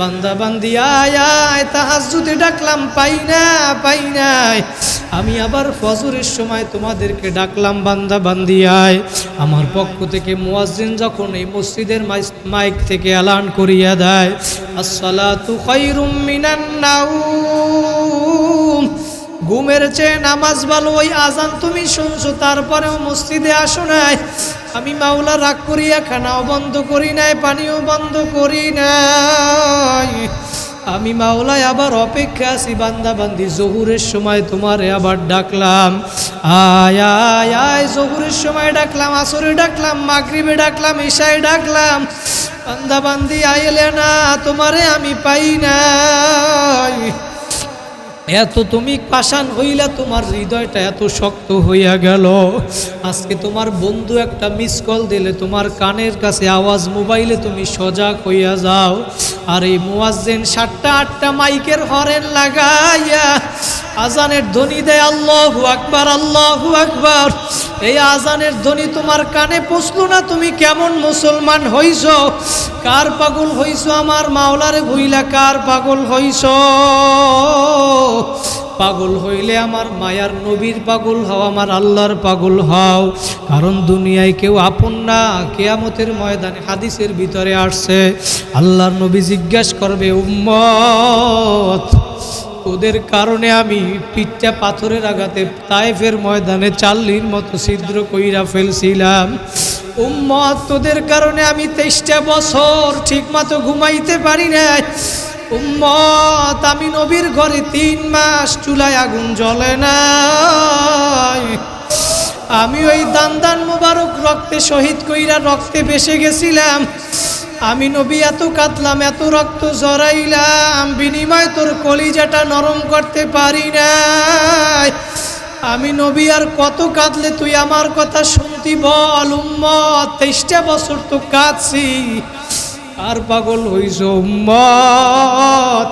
বান্দা বান্দি আয় আয়, তাহাজ্জুদে ডাকলাম পাই নাই। আমি আবার ফজরের সময় তোমাদেরকে ডাকলাম বান্দা বান্দি আয়। আমার পক্ষ থেকে মুয়াজ্জিন যখন এই মসজিদের মাইক থেকে এলান করিয়া দেয়, আসসালাতু খায়রুম মিনান নাউম, ঘুমের চেয়ে নামাজ ভালো, ওই আজান তুমি শুনছো তারপরেও মসজিদে আসো নাই। আমি মাওলা রাগ করিয়া খানাও বন্ধ করি নাই, পানিও বন্ধ করি নাই। আমি মাওলায় আবার অপেক্ষা আছি বান্দা বান্দি, জহুরের সময় তোমারে আবার ডাকলাম, আয় আয় আয়। জহুরের সময় ডাকলাম, আসরে ডাকলাম, মাগরিবে ডাকলাম, ইশায় ডাকলাম, বান্দা বান্দি আইলে না, তোমারে আমি পাই নাই। এত তুমি পাষাণ হইলা, তোমার হৃদয়টা এত শক্ত হইয়া গেল। আজকে তোমার বন্ধু একটা মিস কল দিলে তোমার কানের কাছে আওয়াজ, মোবাইলে তুমি সজাগ হইয়া যাও। আর এই মুয়াজ্জিন 7টা 8টা মাইকের হরেন লাগাইয়া আজানের ধ্বনি দেয়, আল্লাহু আকবার আল্লাহু আকবার। এই আজানের ধ্বনি তোমার কানে পৌঁছলো না, তুমি কেমন মুসলমান হইছ? কার পাগল হইছ? আমার মাওলারে ভুইলা কার পাগল হইছ? পাগল হইলে আমার মায়ার নবীর পাগল হও, আমার আল্লাহর পাগল হও। কারণ দুনিয়ায় কেউ আপন না, কিয়ামতের ময়দানে হাদিসের ভিতরে আসছে, আল্লাহর নবী জিজ্ঞাসা করবে, উম্মত ওদের কারণে আমি পিঠটা পাথরের আঘাতে তায়েফের ময়দানে 40 মতো ছিদ্র কইরা ফেলছিলাম। উম্মত তোদের কারণে আমি 23টা বছর ঠিকমতো ঘুমাইতে পারি নাই। উম্মত আমি নবীর ঘরে 3 মাস চুলায় আগুন জ্বলে নাই। আমি ওই দান মুবারক রক্তে শহীদ কইরা রক্তে ভেসে গেছিলাম। আমি নবী এত কাঁদলাম, এত রক্ত জড়াইলাম, বিনিময় তোর কলিজাটা নরম করতে পারি নাই। আমি নবী আর কত কাঁদলে তুই আমার কথা শুনতি বল? উম্মত 23টা বছর তো কাঁদছি, আর পাগল হইছ উম্মত?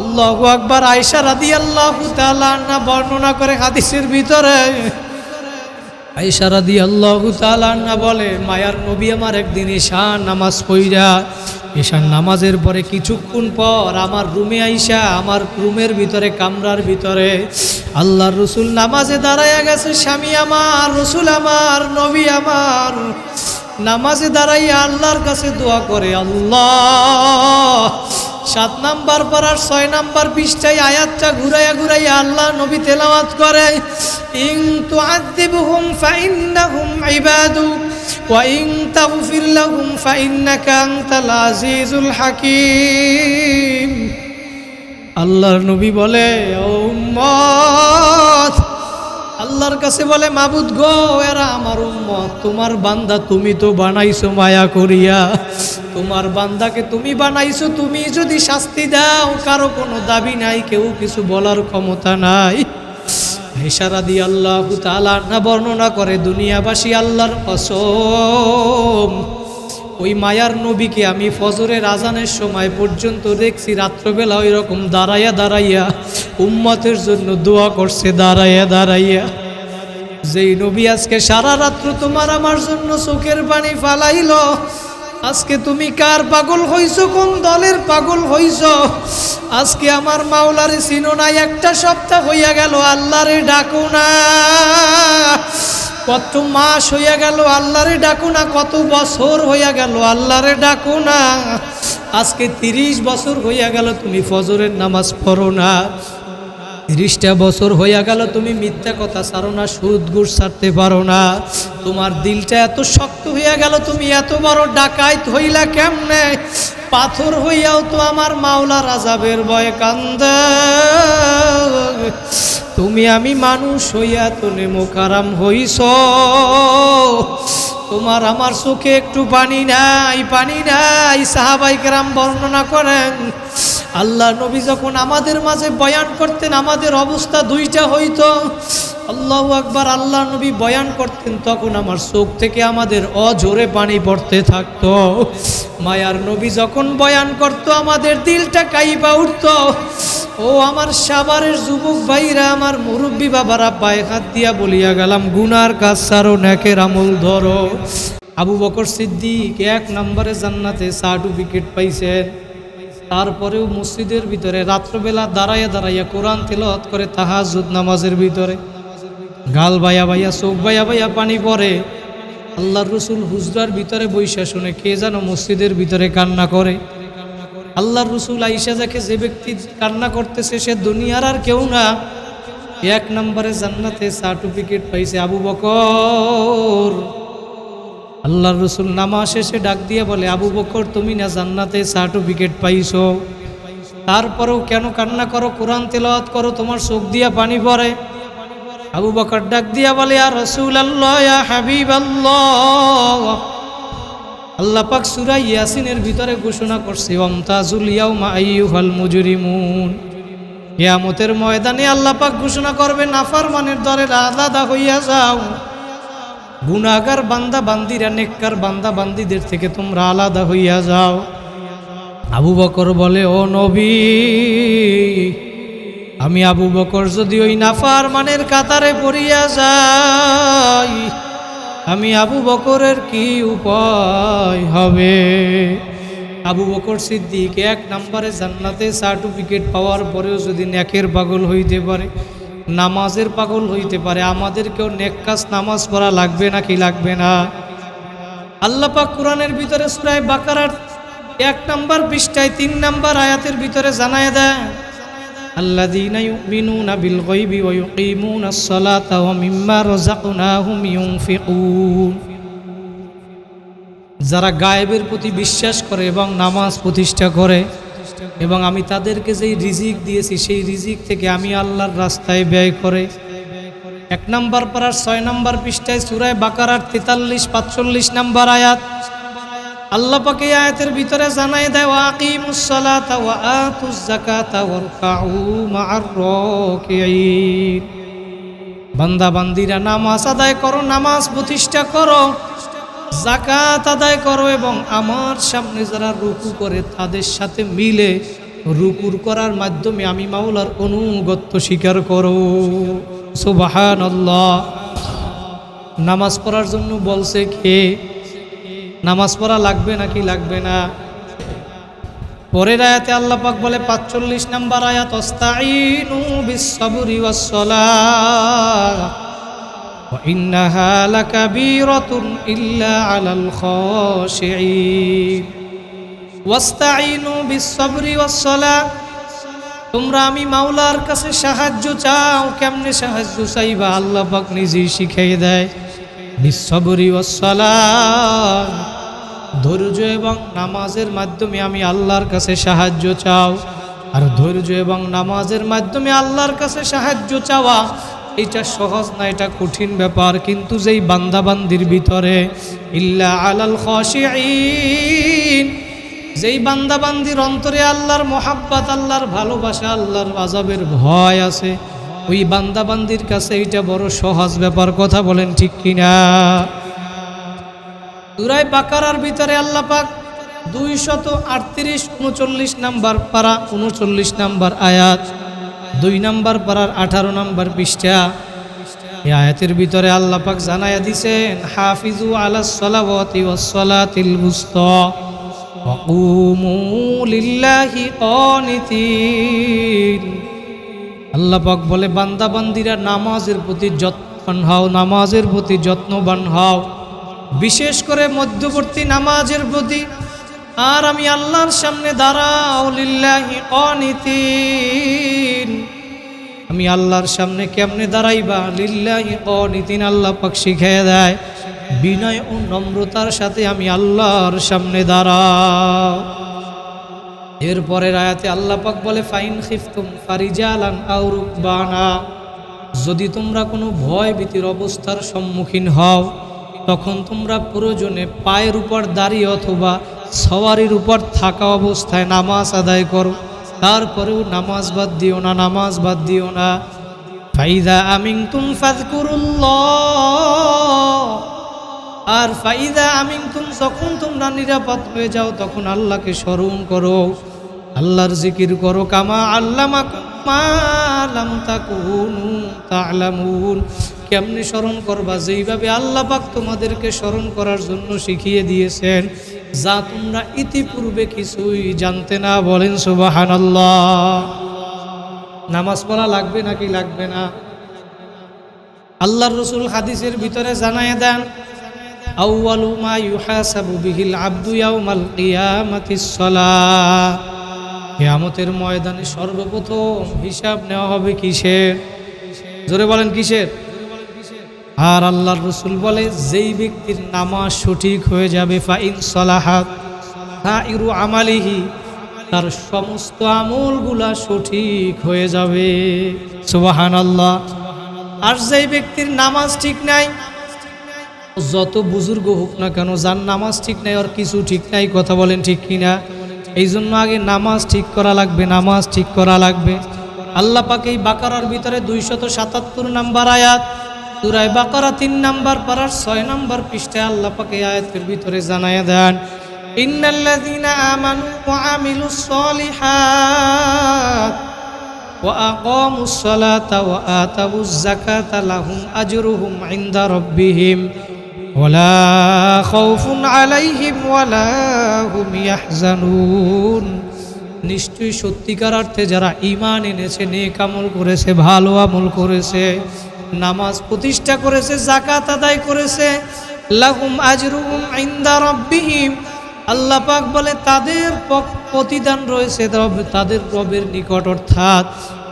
আল্লাহু আকবার। আয়েশা রাদিয়াল্লাহু তাআলা আনহা বর্ণনা করে হাদিসের ভিতরে, আয়েশা রাদিয়াল্লাহু তাআলা আনহা বলে, মায়ার নবী আমার একদিন ঈশা নামাজ পড়া, ঈশার নামাজের পরে কিছুক্ষণ পর আমার রুমে আইসা, আমার রুমের ভিতরে কামরার ভিতরে আল্লাহর রসুল নামাজে দাঁড়াইয়া গেছে। স্বামী আমার, রসুল আমার, নবী আমার নামাজে দাঁড়াইয়া আল্লাহর কাছে দোয়া করে, আল্লাহ 7 নাম্বার পারার 6 নাম্বার পৃষ্ঠায় আয়াতটা ঘুরাইয়া আল্লাহ নবী তেলাওয়াত করে, ইন তুআযিবহুম ফাইন্নাহুম ইবাদুক ওয়া ইন তাগফির লাহুম ফাইন্নাকা আনতাল আজিজুল হাকীম। আল্লাহর নবী বলে, ও উম্মত, আল্লাহর কাছে বলে, মাবুদ গো, এরা আমার উম্মত, তোমার বান্দা, তুমি তো বানাইছো মায়া করিয়া, তোমার বান্দাকে তুমি বানাইছো, তুমি যদি শাস্তি দাও কারো কোনো দাবি নাই, কেউ কিছু বলার ক্ষমতা নাই। আয়েশা রাদিয়াল্লাহু তাআলা আনহা বর্ণনা করে, দুনিয়াবাসী আল্লাহর কসম, ওই মায়ার নবীকে আমি ফজরের আজানের সময় পর্যন্ত দেখছি রাত্রবেলা ওই রকম দাঁড়াইয়া উম্মতের জন্য দোয়া করছে, দাঁড়াইয়া। যেই নবী আজকে সারা রাত্র তোমার আমার জন্য চোখের পানি ফালাইল, আজকে তুমি কার পাগল হইছো? কোন দলের পাগল হইছো? আজকে আমার মাওলারে চিনো না, একটা সপ্তাহ হইয়া গেল আল্লাহরে ডাকো না, কত মাস হইয়া গেল আল্লাহরে ডাকো না, কত বছর হইয়া গেল আল্লাহরে ডাকো না। আজকে 30 বছর হইয়া গেল তুমি ফজরের নামাজ পড়ো না, 30টা বছর হইয়া গেল তুমি মিথ্যা কথা ছাড়ো না, সুদ ঘুষ ছাড়তে পারো না। তোমার দিলটা এত শক্ত হইয়া গেল, তুমি এত বড় ডাকাইত হইলা কেমনে? পাথর হইয়াও তো আমার মাওলার আযাবের ভয়ে কান্দে। তুমি আমি মানুষ হইয়া তো নেমোকারাম হইছ, তোমার আমার চোখে একটু পানি নাই। সাহাবায়ে কেরাম বর্ণনা করেন, আল্লাহ নবী যখন আমাদের মাঝে বয়ান করতেন আমাদের অবস্থা 2টা হইতো। আল্লাহু আকবার। আল্লাহ নবী বয়ান করতেন তখন আমার চোখ থেকে আমাদের অঝরে পানি পড়তে থাকতো। মায়ার নবী যখন বয়ান করতো আমাদের দিলটা কাইপা উঠতো। ও আমার সাভারের যুবক ভাইরা, আমার মুরব্বী বাবারা, পায়ে হাত দিয়া বলিয়া গেলাম, গুনার কাজ ছাড়ো, নেকের আমল ধরো। আবু বকর সিদ্দিক 1 নম্বরে জান্নাতে সার্টিফিকেট পাইছেন। তারপরেও মসজিদের ভিতরে রাত্রবেলা দাঁড়াইয়া দাঁড়াইয়া কোরআন তেলাওয়াত করে তাহাজ্জুদ নামাজের ভিতরে, গাল বাইয়া বাইয়া চোখ বাইয়া বাইয়া পানি পড়ে। আল্লাহর রসুল হুজরার ভিতরে বৈশা শুনে কে যেন মসজিদের ভিতরে কান্না করে। আল্লাহর রসুল আইসা দেখে যে ব্যক্তি কান্না করতেছে সে দুনিয়ার আর কেউ না, এক নম্বরে জান্নাতে সার্টিফিকেট পাইছে আবু বকর। আল্লাহর রসুল নামাজ শেষে ডাক দিয়ে বলে, আবু বকর তুমি না জান্নাতে সার্টিফিকেট পাইছো, তারপরেও কেন কান্না করো? কোরআন তেলাওয়াত করো, তোমার চোখ দিয়া পানি পড়ে। আবু বকর ডাক দিয়া বলে, ইয়া রাসূলুল্লাহ, ইয়া হাবিবাল্লাহ, আল্লাহ পাক সূরা ইয়াসিনের ভিতরে ঘোষণা করছে, ওয়ামতাজুল ইয়াউমা আইয়ুহাল মুজরিমুন। কিয়ামতের ময়দানে আল্লাহ পাক ঘোষণা করবে, নাফরমানের দলে আলাদা হইয়া যাও, গুনাহগার বান্দা বান্দিরা নেককার বান্দা বান্দিদের থেকে তোমরা আলাদা হইয়া যাও। আবু বকর বলে, ও নবী, আমি আবু বকর যদি ওই নাফরমানের কাতারে পড়িয়া যাই, আমি আবু বকরের কি উপায় হবে? আবু বকর সিদ্দিক এক নম্বরে জান্নাতে সার্টিফিকেট পাওয়ার পরেও যদি নেকের পাগল হইতে পারে, নামাজের পাগল হইতে পারে, আমাদেরকেও নেক কাজ নামাজ পড়া লাগবে নাকি লাগবে না? আল্লাহ পাক কোরআনের ভিতরে সূরা বাকারার 1 নম্বর পৃষ্ঠায় 3 নম্বর আয়াতের ভিতরে জানায় দেয়, আল্লাযীনা ইউমিনুনা বিল গায়বি ওয়া ইউকিমুনাস সালাতা ওয়া মিম্মা রাযাকনাহুম ইউনফিকুন। যারা গায়েবের প্রতি বিশ্বাস করে এবং নামাজ প্রতিষ্ঠা করে, এবং আমি তাদেরকে যেই রিজিক দিয়েছি সেই রিজিক থেকে আমি আল্লাহর রাস্তায় ব্যয় করে। 1 নম্বর পারার 6 নম্বর পৃষ্ঠায় সূরা বাকারার 43-45 নম্বর আয়াত আল্লাহ পাক এই আয়াতের ভিতরে জানায় দেয়, ওয়াকিমুস সালাতা ওয়া আতুজ যাকাতা ওয়ারকাউ মা'আর রাকিঈন। বান্দা বান্দিরা নামাজ আদায় করো, নামাজ প্রতিষ্ঠা করো, যাকাত আদায় করো, এবং আমার সামনে যারা রুকু করে তাদের সাথে মিলে রুকুর করার মাধ্যমে আমি মাওলার অনুগত্য স্বীকার করো। সুবহানাল্লাহ। নামাজ পড়ার জন্য বলছে কে? নামাজ পড়া লাগবে নাকি লাগবে না? পরের আয়াতে আল্লাহ পাক বলে 45 নম্বর আয়াত, ওয়াস্তাঈনু বিস-সাবরি ওয়াস-সালাহ ওয়া ইন্নাহা লাকাবীরাতুন ইল্লা আলাল খাশিঈন। ওয়াস্তাঈনু বিস-সাবরি ওয়াস-সালাহ, তোমরা আমি মাওলার কাছে সাহায্য চাও। কেমনে সাহায্য চাইবা? আল্লাহ পাক নিজেই শিখিয়ে দেয়, বিস-সাবরি ওয়াস-সালাহ, ধৈর্য এবং নামাজের মাধ্যমে আমি আল্লাহর কাছে সাহায্য চাও। আর ধৈর্য এবং নামাজের মাধ্যমে আল্লাহর কাছে সাহায্য চাওয়া এটা সহজ না, এটা কঠিন ব্যাপার। কিন্তু যেই বান্দাবান্দির ভিতরে ইল্লা আলাল খাশিঈন, যেই বান্দাবান্দির অন্তরে আল্লাহর মোহাব্বত, আল্লাহর ভালোবাসা, আল্লাহর আযাবের ভয় আছে, ওই বান্দাবান্দির কাছে এটা বড় সহজ ব্যাপার। কথা বলেন ঠিক কিনা? সূরা বাকারার ভিতরে আল্লাহ পাক 238-39 নম্বর পারা 39 নম্বর আয়াত, 2 নম্বর পারার 18 নম্বর পৃষ্ঠা, এই আয়াতের ভিতরে আল্লাহ পাক জানায়া দিয়েছেন, হাফিজু আলাস সালাওয়াতি ওয়াস সালাতিল বুসতা ওয়া কুমু লিল্লাহি কানিতিন। আল্লাহ পাক বলে, বান্দা বান্দিরা নামাজের প্রতি যত্নবান হও, নামাজের প্রতি যত্নবান হও, বিশেষ করে মধ্যবর্তী নামাজের প্রতি। আর আমি আল্লাহর সামনে দাঁড়াও, লিল্লাহি কানিতিন। আমি আল্লাহর সামনে কেমনে দাঁড়াইবা? লিল্লাহি কানিতিন, আল্লাহ পাক শিখিয়ে দেয়, বিনয় ও নম্রতার সাথে আমি আল্লাহর সামনে দাঁড়াও। এরপরের আয়াতে আল্লাহ পাক বলে, ফাইন খিফতুম ফারিজালান আও রুকবানা, যদি তোমরা কোনো ভয় ভীতির অবস্থার সম্মুখীন হও, তখন তোমরা প্রয়োজনে পায়ের উপর দাঁড়িয়ে অথবা সওয়ারির উপর থাকা অবস্থায় নামাজ আদায় করো। তারপরেও নামাজ বাদ দিও না, নামাজ বাদ দিও না। ফাইদা আমিনতুম ফাযকুরুল্লাহ, আর ফাইদা আমিনতুম, যখন তোমরা নিরাপদ হয়ে যাও তখন আল্লাহকে স্মরণ করো, আল্লাহর জিকির করো। কামা আল্লামাকুম মা লাম তাকুনু তা'লামুন, কেমনে স্মরণ করবা? যেইভাবে আল্লাহ পাক তোমাদেরকে স্মরণ করার জন্য শিখিয়ে দিয়েছেন যা তোমরা ইতিপূর্বে কিছুই জানতে না। বলেন সুবহানাল্লাহ। নামাজ পড়া লাগবে নাকি লাগবে না? আল্লাহর রাসূল হাদিসের ভিতরে জানায় দেন, আউয়ালু মা ইউহাসাবু বিহিল আবদু ইয়াউমাল কিয়ামাতিস সালাহ। কিয়ামতের ময়দানে সর্বপ্রথম হিসাব নেওয়া হবে কিসের? জোরে বলেন কিসের? আর আল্লাহর রাসূল বলে, যেই ব্যক্তির নামাজ সঠিক হয়ে যাবে, ফাইন সালাহাত সাইরু আমালিহি, তার সমস্ত আমলগুলা সঠিক হয়ে যাবে। সুবহানাল্লাহ। আর যেই ব্যক্তির নামাজ ঠিক নাই, যত বুজুর্গ হোক না কেন, যার নামাজ ঠিক নাই আর কিছু ঠিক নাই, কথা বলেন ঠিক কিনা? এই জন্য আগে নামাজ ঠিক করা লাগবে, নামাজ ঠিক করা লাগবে। আল্লাহ পাক এই বাকারার ভিতরে 277 নম্বর আয়াত, সূরা বাকারা 3 নম্বর পারার 6 নম্বর পৃষ্ঠায় আল্লাহ পাক এই আয়াতের ভিতরে জানায়া দেন, ইন্নাল্লাযীনা আমানু ওয়া আমিলুস সলিহাত ওয়া আকামুস সালাতা ওয়া আতাউজ যাকাতা লাহুম আজরুহুম ইনদা রাব্বিহিম ওয়ালা খাউফুন আলাইহিম ওয়ালা হুম ইয়াহজানুন। নিশ্চয়ই সত্যিকার অর্থে যারা ঈমান এনেছে, নেক আমল করেছে, ভালো আমল করেছে, নামাজ প্রতিষ্ঠা করেছে, যাকাত আদায় করেছে, লাহুম আজরুহুম ইনদা রাব্বিহিম, আল্লাহ পাক বলে তাদের প্রতিদান রয়েছে তাদের রবের নিকট। অর্থাৎ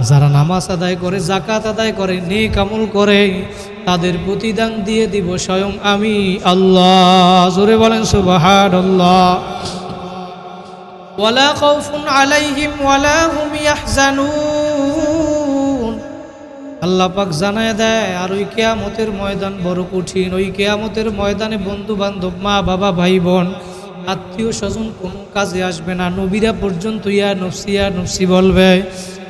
যারা নামাজ আদায় করে, যাকাত আদায় করে, নেক আমল করে, তাদের প্রতিদান দিয়ে দিব স্বয়ং আমি আল্লাহ। জোরে বলেন সুবহানাল্লাহ। ওয়ালা খাউফুন আলাইহিম ওয়ালা হুম ইয়াহজানুন। আল্লাহ পাক জানায় দেয়, আর ওই কিয়ামতের ময়দান বড় কঠিন। ওই কিয়ামতের ময়দানে বন্ধু বান্ধব, মা বাবা, ভাই বোন, আত্মীয় স্বজন কোনো কাজে আসবে না। নবীরা পর্যন্ত ইয়া নফসি বলবে,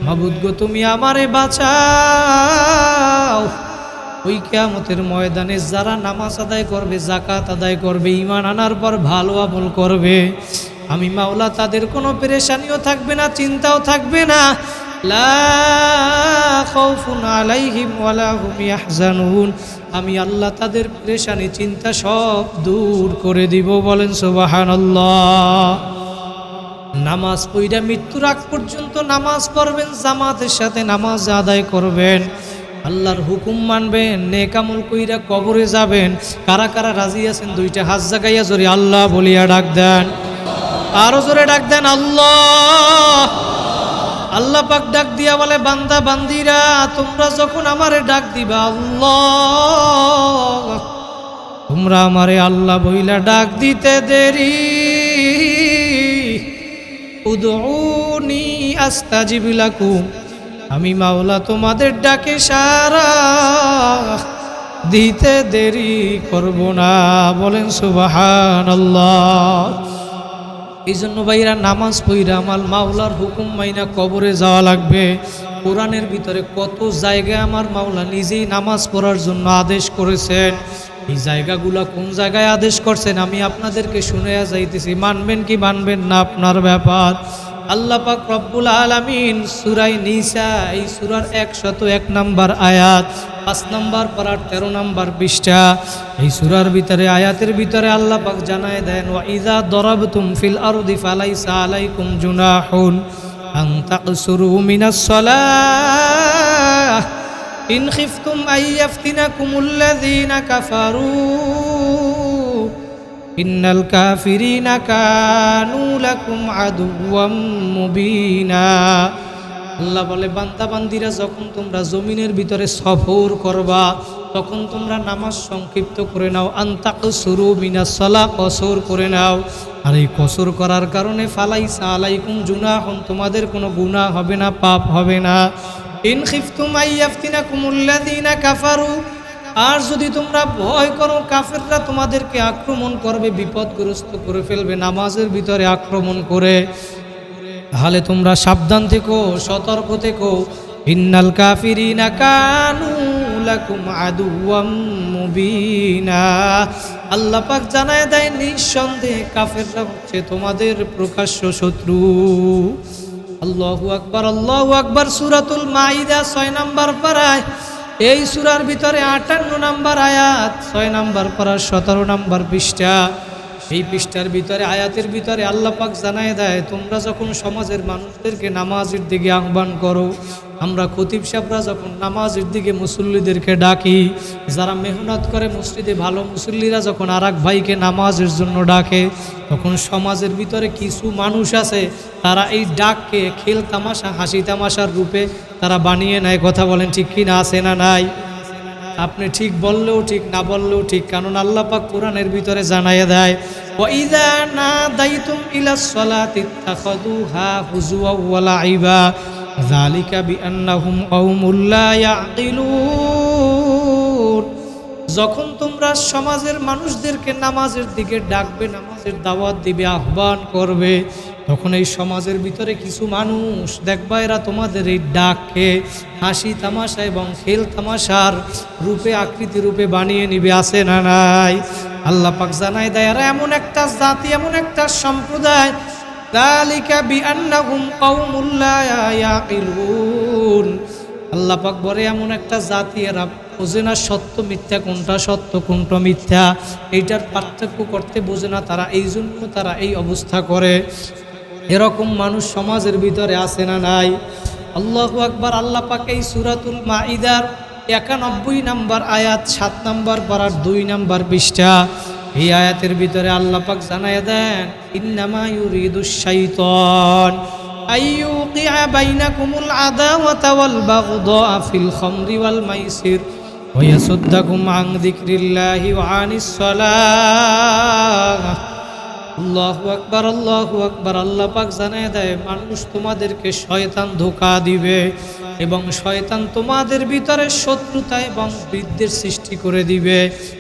মাবুদ গো তুমি আমারে বাঁচাও। ওই কিয়ামতের ময়দানে যারা নামাজ আদায় করবে, যাকাত আদায় করবে, ঈমান আনার পর ভালো আমল করবে, আমি মাওলা তাদের কোনো পেরেশানিও থাকবে না, চিন্তাও থাকবে না। লা খাউফুন আলাইহিম ওয়ালা হুম ইয়াহজানুন। আমি আল্লাহ তাদের পেরেশানি, চিন্তা সব দূর করে দিব। বলেন সুবহানাল্লাহ। নামাজ পড়া মৃত্যুর আগ পর্যন্ত নামাজ পড়বেন, জামাতের সাথে নামাজ আদায় করবেন, আল্লাহর হুকুম মানবেন, নেক আমল কইরা কবরে যাবেন। কারা কারা রাজি আছেন? দুইটা হাত জাগাইয়া জোরে আল্লাহ বলিয়া ডাক দেন, আরো জোরে ডাক দেন আল্লাহ। আল্লাহ পাক ডাক দিয়া বলে, বান্দা বান্দিরা তোমরা যখন আমারে ডাক দিবা আল্লাহ, তোমরা আমারে আল্লাহ বইলা ডাক দিতে দেরি, উদউনি আস্তাজিব লাকুম, আমি মাওলা তোমাদের ডাকে সাড়া দিতে দেরি করব না। বলেন সুবহানাল্লাহ। এই জন্য ভাইরা নামাজ পড়া আমার মাওলার হুকুম মাইনা কবরে যাওয়া লাগবে। কোরআনের ভিতরে কত জায়গায় আমার মাওলা নিজেই নামাজ পড়ার জন্য আদেশ করেছেন। এই জায়গাগুলো কোন জায়গায় আদেশ করছেন আমি আপনাদেরকে শুনাইয়া যাইতেছি, মানবেন কি মানবেন না আপনার ব্যাপার। আল্লাহ পাক রব্বুল আলামিন সূরা নিসা, এই সূরার 101 নম্বর আয়াত, 5 নম্বর পারার 13 নম্বর পৃষ্ঠা, এই সূরার ভিতরে আয়াতের ভিতরে আল্লাহ পাক জানায় দেন, ওয়া ইযা দারাবতুম ফিল আরদি ফালাইসা আলাইকুম জুনাহুন আন তাকসুরু মিনাস সালাহ ইন খিফতুম আইয়াফতিনাকুমুল্লাযীনা কাফারু ইন্নাল কাফিরিনা কানু লাকুম আদুওয়াম মুবিনা। আল্লাহ বলে, বান্দা বান্দিরা যখন তোমরা জমিনের ভিতরে সফর করবা, তখন তোমরা নামাজ সংক্ষিপ্ত করে নাও। আনতাকসুরু মিনাস সালাহ, কসর করে নাও। আর এই কসর করার কারণে ফালাইসা আলাইকুম জুনাহুন, তোমাদের কোনো গুনাহ হবে না, পাপ হবে না। ইন খিফতুম আইয়াফতিনাকুমুল্লাযীনা কাফারু, আর যদি তোমরা ভয় করো কাফেররা তোমাদেরকে আক্রমণ করবে, বিপদগ্রস্ত করে ফেলবে নামাজের ভিতরে আক্রমণ করে, তাহলে তোমরা সাবধান থেকো, সতর্ক থেকো। ইন্নাল কাফিরিনা কানু লাকুম আদুওয়াম মুবিনা। আল্লাহ পাক জানায় দেয়, নিঃসন্দেহে কাফেররা হচ্ছে তোমাদের প্রকাশ্য শত্রু। আল্লাহু আকবার, আল্লাহু আকবার। সূরাতুল মাইদা 6 নম্বর পারায়, এই সূরার ভিতরে 58 নম্বর আয়াত, 6 নম্বর পারা 17 নম্বর পৃষ্ঠা, এই পৃষ্ঠার ভিতরে আয়াতের ভিতরে আল্লাহ পাক জানায় দেয়, তোমরা যখন সমাজের মানুষদেরকে নামাজের দিকে আহ্বান করো, আমরা খতিব সাহেবরা যখন নামাজের দিকে মুসল্লিদেরকে ডাকি, যারা মেহনত করে মসজিদে ভালো মুসল্লিরা যখন আর এক ভাইকে নামাজের জন্য ডাকে, তখন সমাজের ভিতরে কিছু মানুষ আছে তারা এই ডাককে খেল তামাশা হাসি তামাশার রূপে তারা বানিয়ে নেয়। কথা বলেন ঠিক কি না, আছে না নাই? আপনি ঠিক বললেও ঠিক, না বললেও ঠিক, কারণ আল্লাহ পাক কোরআনের ভিতরে জানাইয়া দেয়, ওয়াইযা নাদাইতুম ইলাস সালাতি ইত্তাখাযুহা হুজুওয়া ওয়া লাইবা যালিকা বিআন্নাহুম কওমুল লা ইয়াকিলুন। যখন তোমরা সমাজের মানুষদেরকে নামাজের দিকে ডাকবে, নামাজের দাওয়াত দিবে, আহ্বান করবে, তখন এই সমাজের ভিতরে কিছু মানুষ দেখবা এরা তোমাদের এই ডাককে হাসি তামাশা এবং খেল তামাশার রূপে আকৃতি রূপে বানিয়ে নিবে। আছে না নাই? আল্লাহ পাক জানায় দেয় এরা এমন একটা জাতি, এমন একটা সম্প্রদায়, যালিকা বিআন্নাহুম কওমুল লা ইয়াকিলুন। আল্লাহ পাক বলে এমন একটা জাতি এরা বোঝে না সত্য মিথ্যা কোনটা সত্য কোনটা মিথ্যা, এইটার পার্থক্য করতে বোঝে না তারা, এই জন্য তারা এই অবস্থা করে। এরকম মানুষ সমাজের ভিতরে আছে না নাই? আল্লাহু আকবার। আল্লাহ পাক এই সূরাতুল মাইদার 91 নম্বর আয়াত 7 নম্বর পারার 2 নম্বর পৃষ্ঠা, এই আয়াতের ভিতরে আল্লাহ পাক জানায় দেন, ইন্নামা ইউরিদুশ শাইতান আইয়ুকিআ বাইনাকুমুল আদাওয়াতা ওয়াল বাগদা ফিল খামরি ওয়াল মাইসির ওয়া ইয়াসুদ্দাকুম আন যিকরিল্লাহি ওয়া আনিস সালাহ। আল্লাহু আকবার, আল্লাহু আকবার। আল্লাহ পাক জানায় দেয় মানুষ তোমাদেরকে শয়তান ধোঁকা দিবে এবং শয়তান তোমাদের ভিতরে শত্রুতা এবং বিদ্বেষ সৃষ্টি করে দিবে।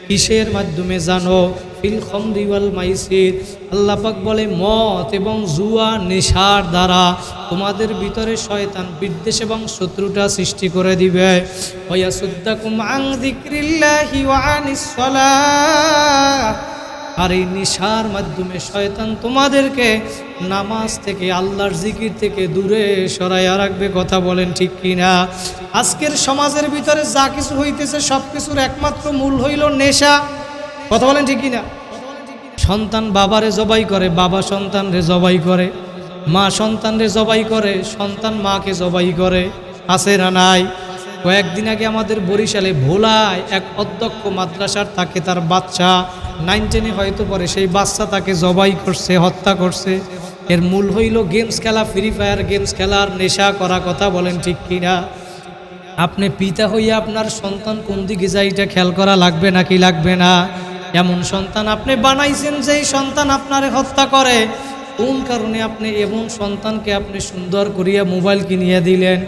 কিসের মাধ্যমে জানো? ফিল খামরি ওয়াল মাইসির। আল্লাহ পাক বলে মদ এবং জুয়া নেশার দ্বারা তোমাদের ভিতরে শয়তান বিদ্বেষ এবং শত্রুতা সৃষ্টি করে দিবে। ওয়া ইয়াসুদ্দাকুম আন যিকরিল্লাহি ওয়া আনিস সালাহ। আর এই নেশার মাধ্যমে শয়তান তোমাদেরকে নামাজ থেকে, আল্লাহর জিকির থেকে দূরে সরাইয়া রাখবে। কথা বলেন ঠিক কিনা? আজকের সমাজের ভিতরে যা কিছু হইতেছে সব কিছুর একমাত্র মূল হইল নেশা। কথা বলেন ঠিক কিনা? সন্তান বাবারে জবাই করে, বাবা সন্তানরে জবাই করে, মা সন্তানরে জবাই করে, সন্তান মাকে জবাই করে। আছে না নাই? কয়েকদিন আগে আমাদের বরিশালে ভোলায় এক অধ্যক্ষ মাদ্রাসার তাকে তার বাচ্চা 9 10 হয়তো পরে, সেই বাচ্চা তাকে জবাই করছে, হত্যা করছে। এর মূল হইল গেমস খেলা, ফ্রি ফায়ার গেমস খেলার নেশা করা। কথা বলেন ঠিক কিনা? আপনি পিতা হইয়া আপনার সন্তান কোন দিকে যায় এটা খেয়াল করা লাগবে নাকি লাগবে না? এমন সন্তান আপনি বানাইছেন যেই সন্তান আপনারে হত্যা করে। কোন কারণে আপনি এমন সন্তানকে আপনি সুন্দর করিয়া মোবাইল কিনিয়া দিলেন,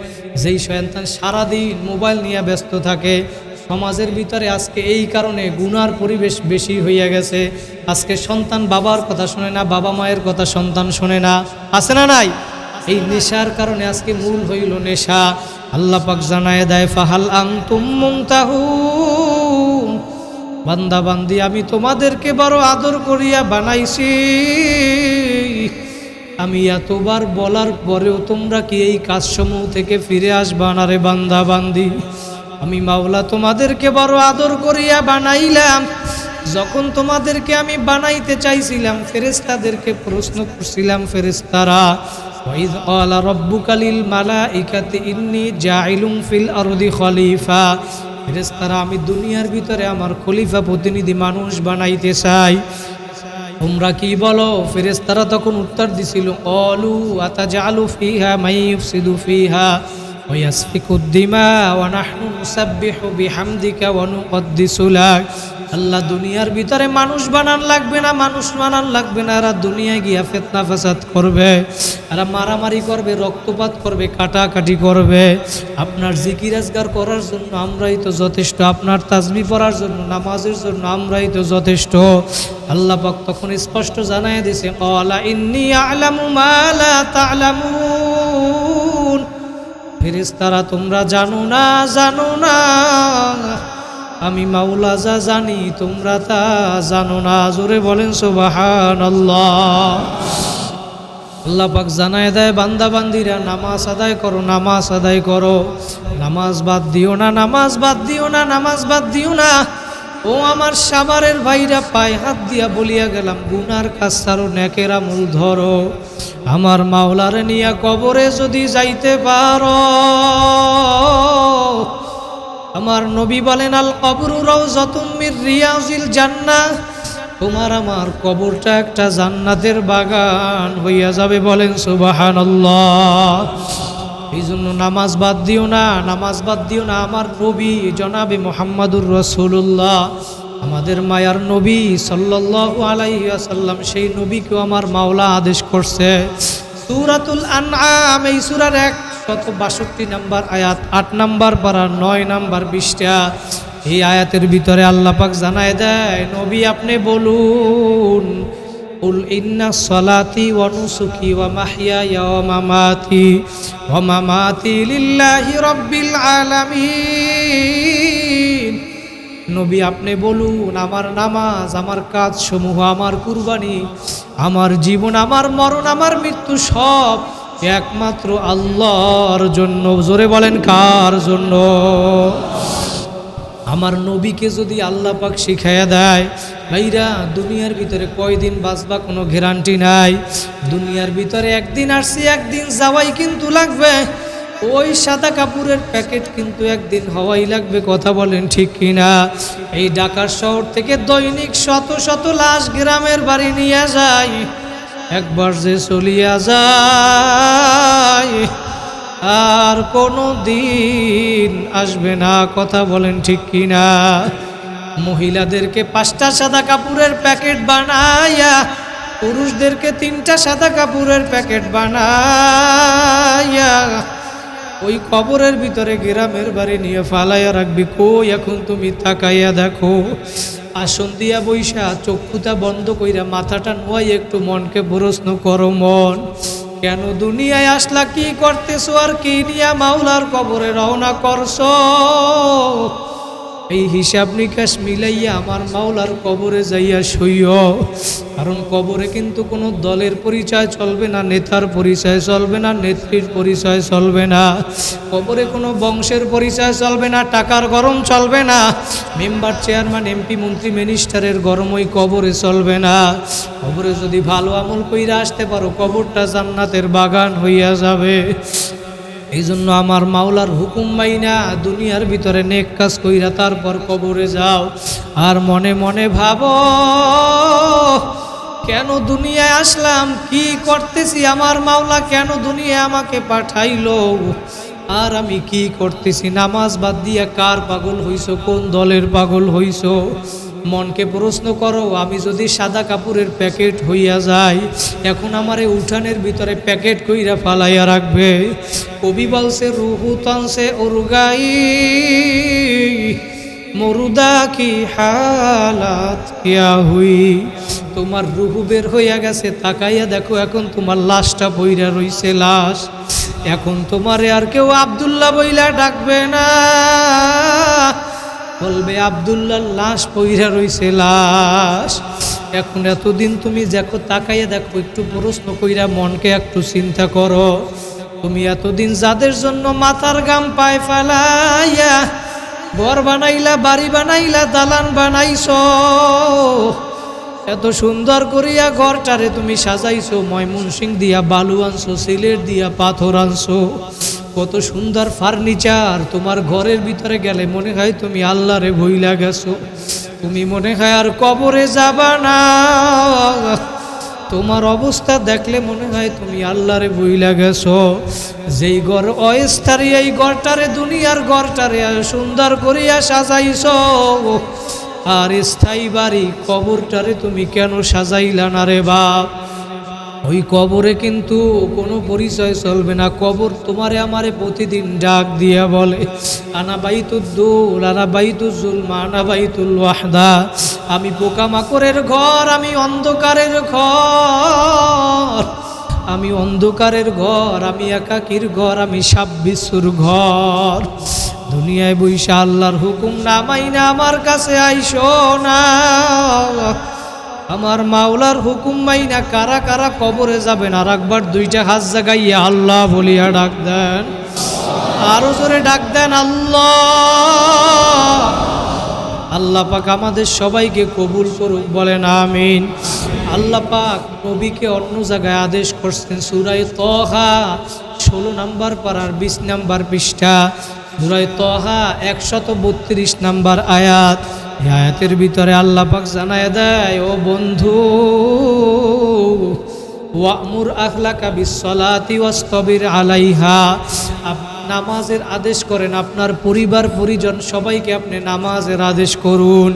যেই সন্তান সারাদিন মোবাইল নিয়ে ব্যস্ত থাকে। সমাজের ভিতরে আজকে এই কারণে গুনার পরিবেশ বেশি হইয়া গেছে। আজকে সন্তান বাবার কথা শোনে না, বাবা মায়ের কথা সন্তান শোনে না। আছে না নাই? এই নেশার কারণে আজকে মূল হইল নেশা। আল্লাহ পাক জানায় দেয়, ফাহাল আনতুম মুনতাহুন। বান্দা বান্দি আমি তোমাদেরকে বড় আদর করিয়া বানাইছি, আমি এতবার বলার পরেও তোমরা কি এই কাজসমূহ থেকে ফিরে আসবা না রে বান্দা বান্দি? আমি মাওলা তোমাদেরকে বড় আদর করিয়া বানাইলাম। যখন তোমাদেরকে আমি বানাইতে চাইছিলাম, ফেরেশতাদেরকে প্রশ্ন করছিলাম, ফেরেশতারা ওয়াইদ ক্বালা রাব্বুকা লিল মালাইকাতি ইন্নী জাইলুম ফিল আরদি খলিফা, ফেরেশতারা আমি দুনিয়ার ভিতরে আমার খলিফা প্রতিনিধি মানুষ বানাইতে চাই। তোমরা কি বলো? ফেরেশতারা তখন উত্তর দিছিল, ক্বালু আতাজআলু ফিহা মান ইফসিদু ফিহা ওয়া ইয়াসফিকুদ দিমা ওয়া নাহনু নুসাব্বিহু বিহামদিকা ওয়া নুকদ্দিসু লাক। আল্লাহ দুনিয়ার ভিতরে মানুষ বানান লাগবে না, মানুষ বানান লাগবে না। এরা দুনিয়ায় গিয়া ফিতনা ফাসাদ করবে, এরা মারামারি করবে, রক্তপাত করবে, কাটাকাটি করবে। আপনার জিকির আজগার করার জন্য আমরাই তো যথেষ্ট, আপনার তাসবিহ পড়ার জন্য, নামাজের জন্য আমরাই তো যথেষ্ট। আল্লাহ পাক তখন স্পষ্ট জানায় দিয়েছে, ক্বালা ইন্নী আ'লামু মা লা তা'লামুন। ফেরেশতারা তোমরা জানো না, জানো না, আমি মাওলা যা জানি তোমরা তা জানো না। জোরে বলেন সুবহানাল্লাহ। আল্লাহ পাক জানায় দেয়, বান্দা বান্দিরা নামাজ আদায় করো, নামাজ আদায় করো, নামাজ বাদ দিও না, নামাজ বাদ দিও না, নামাজ বাদ দিও না। ও আমার সাভারের ভাইরা, পায়ে হাত দিয়া বলিয়া গেলাম, গুনার কাজ ছাড়ো, নেকের আমল ধরো। আমার মাওলারে নিয়া কবরে যদি যাইতে পারো, আমার নবী বলেন, আল কবরু রাউযাতুম মির রিয়াজিল জান্নাহ, তোমার আমার কবরটা একটা জান্নাতের বাগান হইয়া যাবে। বলেন সুবহানাল্লাহ। এই জন্য নামাজ বাদ দিও না, নামাজ বাদ দিও না। আমার নবী জনাবে মুহাম্মাদুর রাসূলুল্লাহ, আমাদের মায়ার নবী সাল্লাল্লাহু আলাইহি ওয়াসাল্লাম, সেই নবীকেও আমার মাওলা আদেশ করছে। সূরাতুল আনআম, এই সূরার 162 নম্বর আয়াত, 8 নম্বর পারা, 9 নম্বর 20টা। এই আয়াতের ভিতরে আল্লাহ পাক জানায় দেয়, নবী আপনি বলুন, কুল ইন্না সলাতি ওয়া নুসুকি ওয়া মাহইয়ায়া ওয়া মামাতি লিল্লাহি রাব্বিল আলামিন। নবী আপনি বলুন, আমার নামাজ, আমার কাজ সমূহ, আমার কুরবানি, আমার জীবন, আমার মরণ, আমার মৃত্যু সব একমাত্র আল্লাহর জন্য। জোরে বলেন, কার জন্য? আমার নবীকে যদি আল্লাহ পাক শিখাইয়া দেয়, ভাইরা দুনিয়ার ভিতরে কয়দিন বাঁচবা কোনো গ্যারান্টি নাই। দুনিয়ার ভিতরে একদিন আসছি, একদিন যাওয়াই কিন্তু লাগবে। ওই সাদা কাপড়ের প্যাকেট কিন্তু একদিন হওয়াই লাগবে। কথা বলেন ঠিক কিনা? এই ঢাকার শহর থেকে দৈনিক শত শত লাশ গ্রামের বাড়ি নিয়ে যায়, একবার যে চলিয়া যায় আর কোনো দিন আসবে না। কথা বলেন ঠিক কিনা? মহিলাদেরকে 5টা সাদা কাপড়ের প্যাকেট বানাইয়া, পুরুষদেরকে 3টা সাদা কাপড়ের প্যাকেট বানাইয়া ওই কবরের ভিতরে গ্রামের বাড়ি নিয়ে ফালাইয়া রাখবি। কই এখন তুমি তাকাইয়া দেখো, আসন দিয়া বৈশা চক্ষুটা বন্ধ কইরা মাথাটা নোয়াই একটু মনকে প্রশ্ন করো, মন কেন দুনিয়ায় আসলা, কি করতেছো, আর কি নিয়া মাওলার কবরে রওনা করছো? এই হিসাব নিকাশ মিলাইয়া আমার মাওলার কবরে যাইয়া শুইও। কারণ কবরে কিন্তু কোনো দলের পরিচয় চলবে না, নেতার পরিচয় চলবে না, নেত্রীর পরিচয় চলবে না, কবরে কোনো বংশের পরিচয় চলবে না, টাকার গরম চলবে না, মেম্বার, চেয়ারম্যান, এমপি, মন্ত্রী, মিনিস্টারের গরম ওই কবরে চলবে না। কবরে যদি ভালো আমল কইরা আসতে পারো, কবরটা জান্নাতের বাগান হইয়া যাবে। এই জন্য আমার মাওলার হুকুম মাইনা দুনিয়ার ভিতরে নেক কাজ কইরা তারপর কবরে যাও। আর মনে মনে ভাবো, কেন দুনিয়ায় আসলাম, কি করতেছি, আমার মাওলা কেন দুনিয়ায় আমাকে পাঠাইলো, আর আমি কি করতেছি? নামাজ বাদ দিয়া কার পাগল হইছো, কোন দলের পাগল হইছো? মনকে প্রশ্ন করো, আমি যদি সাদা কাপড়ের প্যাকেট হইয়া যাই, এখন আমারে উঠানের ভিতরে প্যাকেট কইরা ফালাইয়া রাখবে। কবি বলছে, রুহু তানসে উরগাই মুরদা কি হালাত কিয়া হুই। তোমার রুহু বের হইয়া গেছে, তাকাইয়া দেখো এখন তোমার লাশটা বইরা রইছে, লাশ। এখন তোমারে আর কেউ আব্দুল্লাহ বইলা ডাকবে না, বলবে আব্দুল্লাহর লাশ পইরা রইছে, লাশ। এখন এতদিন তুমি দেখো, তাকাইয়া দেখো, একটু প্রশ্ন কইরা মনকে একটু চিন্তা করো, তুমি এতদিন যাদের জন্য মাথার গাম পায় ফেলাইয়া ঘর বানাইলা, বাড়ি বানাইলা, দালান বানাইছো, এত সুন্দর করিয়া ঘরটারে তুমি সাজাইছো, ময়মনসিং দিয়া বালু আনছো, সিলেট দিয়া পাথর আনছো, কত সুন্দর ফার্নিচার। তোমার ঘরের ভিতরে গেলে মনে হয় তুমি আল্লাহরে ভুইলা গেছো, তুমি মনে হয় আর কবরে যাবা না। তোমার অবস্থা দেখলে মনে হয় তুমি আল্লাহরে ভুইলা গেছো। যেই ঘর অস্থায়ী, এই ঘরটারে, দুনিয়ার ঘরটারে সুন্দর করিয়া সাজাইছো, আর স্থায়ী বাড়ি কবরটারে তুমি কেন সাজাইলা না রে বাপ? ওই কবরে কিন্তু কোনো পরিচয় চলবে না। কবর তোমারে আমারে প্রতিদিন ডাক দিয়া বলে, আনা বাইতুদ্দুল, আনা বাইতুজ্জুলমা, আনা বাইতুল ওয়াহদা। আমি পোকামাকড়ের ঘর, আমি অন্ধকারের ঘর, আমি অন্ধকারের ঘর, আমি একাকীর ঘর, আমি সাপ বিচ্ছুর ঘর। দুনিয়ায় বইসা আল্লাহর হুকুম না মাইনা আমার কাছে আইসো না। আমার মাওলার হুকুম মাইনা কারা কারা কবরে যাবেন, আর একবার 2টা হাত জাগাইয়া আল্লাহ বলিয়া ডাক দেন, আরো জোরে ডাক দেন, আল্লাহ। আল্লাহ পাক আমাদের সবাইকে কবুল করুক, বলেন আমিন। আল্লাহ পাক নবীকে অন্য জায়গায় আদেশ করছেন সূরা তাহা 16 নম্বর পারার 20 নম্বর পৃষ্ঠা, সূরা তাহা 132 নম্বর আয়াত। এই আয়াতের ভিতরে আল্লাহ পাক জানায় দেয়, ও বন্ধু, ওয়ামুর আখলাকা বিসসালাতি ওয়াসতাবির আলাইহা, নামাজের আদেশ করেন, আপনার পরিবার পরিজন সবাইকে আপনি নামাজের আদেশ করুন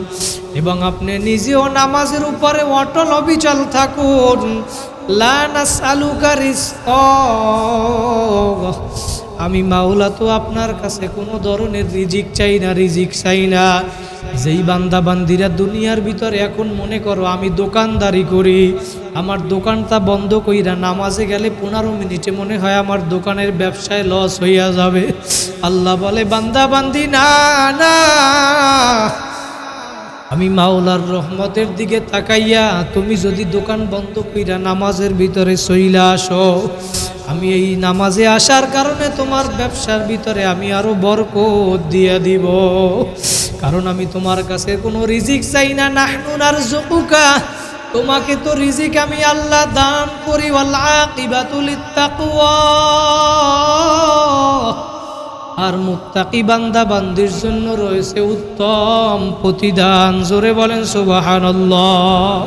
এবং আপনি নিজেও নামাজের উপরে অটল অবিচল থাকুন। লা নাসআলুকা রিজকা, আমি মাওলা তো আপনার কাছে কোনো ধরনের রিজিক চাই না, রিজিক চাই না। যেই বান্দা বান্দিরা দুনিয়ার ভিতরে এখন মনে করো আমি দোকানদারি করি, আমার দোকানটা বন্ধ কইরা নামাজে গেলে 15 মিনিটে মনে হয় আমার দোকানের ব্যবসায় লস হইয়া যাবে। আল্লাহ বলে, বান্দা বান্দি না না, আমি মাওলার রহমতের দিকে তাকাইয়া তুমি যদি দোকান বন্ধ কইরা নামাজের ভিতরে চইলা আসো, আমি এই নামাজে আসার কারণে তোমার ব্যবসার ভিতরে আমি আরো বরকত দিয়ে দিব। কারণ আমি তোমার কাছে কোনো রিজিক চাই না। নাহনু নারযুকুকা, তোমাকে তো রিজিক আমি আল্লাহ দান করি। ওয়াল আকিবাতু লিত্তাকওয়া, আর মুত্তাকি বান্দা বান্দির জন্য রয়েছে উত্তম প্রতিদান। জোরে বলেন সুবহানাল্লাহ।